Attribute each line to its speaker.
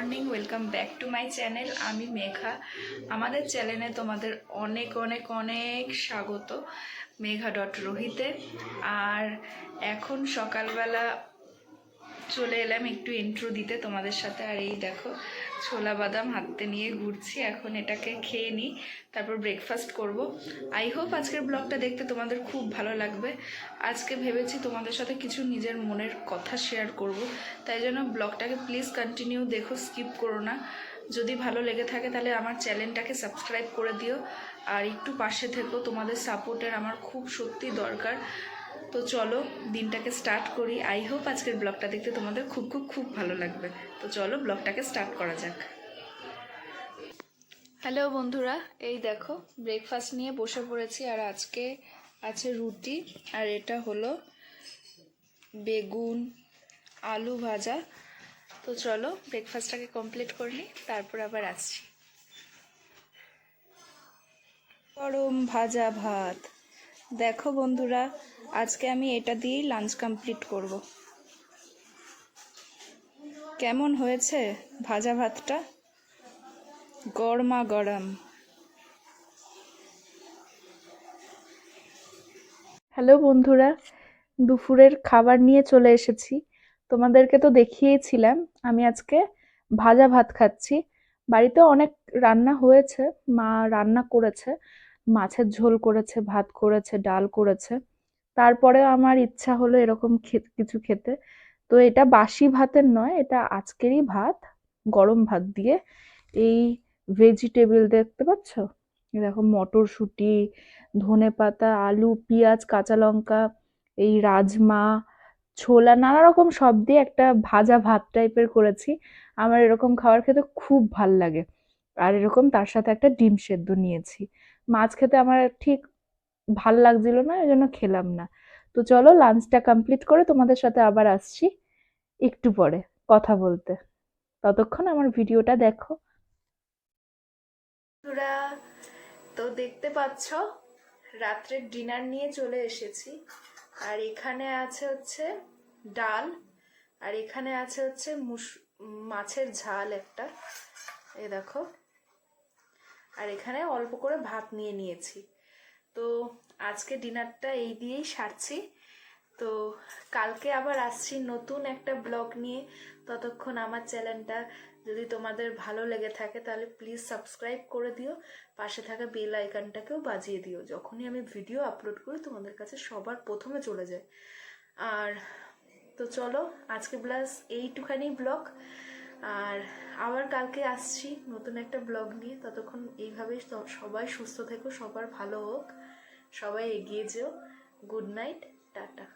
Speaker 1: Morning, welcome back to my channel. আমি মেঘা। আমাদের চ্যানেলে তোমাদের অনেক অনেক অনেক স্বাগত, মেঘা.রোহিতে। আর এখন সকালবেলা চলে এলাম একটু ইন্ট্রো দিতে তোমাদের সাথে। আর এই দেখো, ছোলা বাদাম হাতে নিয়ে ঘুরছি। এখন এটাকে খেয়ে নিই, তারপর ব্রেকফাস্ট করব। আই হোপ আজকের ব্লগটা দেখতে তোমাদের খুব ভালো লাগবে। আজকে ভেবেছি তোমাদের সাথে কিছু নিজের মনের কথা শেয়ার করব, তাই জন্য ব্লগটাকে প্লিজ কন্টিনিউ দেখো, স্কিপ করো না। যদি ভালো লেগে থাকে তাহলে আমার চ্যানেলটাকে সাবস্ক্রাইব করে দিও, আর একটু পাশে থেকো। তোমাদের সাপোর্টের আমার খুব সত্যি দরকার। তো চলো দিনটাকে স্টার্ট করি। আই হোপ আজকের ব্লগটা দেখতে তোমাদের খুব খুব খুব ভালো লাগবে। তো চলো ব্লগটাকে স্টার্ট করা যাক। হ্যালো বন্ধুরা, এই দেখো ব্রেকফাস্ট নিয়ে বসে পড়েছি। আর আজকে আছে রুটি, আর এটা হলো বেগুন আলু ভাজা। তো চলো ব্রেকফাস্টটাকে কমপ্লিট করে নিই, তারপর আবার আসছি। গরম ভাজা ভাত। দেখো বন্ধুরা, আজকে আমি এটা দিয়েই লাঞ্চ কমপ্লিট করব। কেমন হয়েছে ভাজা ভাতটা? গরমা গরম। হ্যালো বন্ধুরা, দুপুরের খাবার নিয়ে চলে এসেছি। তোমাদেরকে তো দেখিয়েছিলাম আমি আজকে ভাজা ভাত খাচ্ছি। বাড়িতে অনেক রান্না হয়েছে, মা রান্না করেছে, মাছের ঝোল করেছে, ভাত করেছে, ডাল করেছে। তারপরেও আমার ইচ্ছা হলো এরকম কিছু খেতে। তো এটা বাসি ভাতের নয়, এটা আজকেরই ভাত, গরম ভাত দিয়ে। এই ভেজিটেবল দেখতে পাচ্ছ, এই দেখো মটরশুঁটি, ধনেপাতা, আলু, পেঁয়াজ, কাঁচা লঙ্কা, এই রাজমা, ছোলা, নানা রকম সব দিয়ে একটা ভাজা ভাত টাইপের করেছি। আমার এরকম খাবার খেতে খুব ভাল লাগে। আর এরকম তার সাথে একটা ডিম সেদ্ধ নিয়েছি। মাছ খেতে আমার ঠিক ভাল লাগছিল না, এই জন্য খেলাম না। তো চলো লাঞ্চটা কমপ্লিট করে তোমাদের সাথে আবার আসছি একটু পরে কথা বলতে। ততক্ষণ আমার ভিডিওটা দেখো। বন্ধুরা, তো দেখতে পাচ্ছ রাত্রের ডিনার নিয়ে চলে এসেছি। আর এখানে আছে হচ্ছে ডাল, আর এখানে আছে হচ্ছে মাছের ঝাল একটা, এই দেখো। আর এখানে অল্প করে ভাত নিয়ে নিয়েছি। তো আজকে ডিনারটা এই দিয়েই সারছি। তো কালকে আবার আসছি নতুন একটা ব্লগ নিয়ে। ততক্ষণ আমার চ্যানেলটা যদি তোমাদের ভালো লেগে থাকে তাহলে প্লিজ সাবস্ক্রাইব করে দিও, পাশে থাকা বেল আইকনটাকেও বাজিয়ে দিও। যখনই আমি ভিডিও আপলোড করি তোমাদের কাছে সবার প্রথমে চলে যায়। আর তো চলো আজকে ব্লাস এইটুখানি ব্লগ, আর আবার কালকে আসছি নতুন একটা ব্লগ নিয়ে। ততক্ষণ এইভাবেই সবাই সুস্থ থেকো, সবার ভালো হোক, সবাই এগিয়ে যেও। Good night, tata.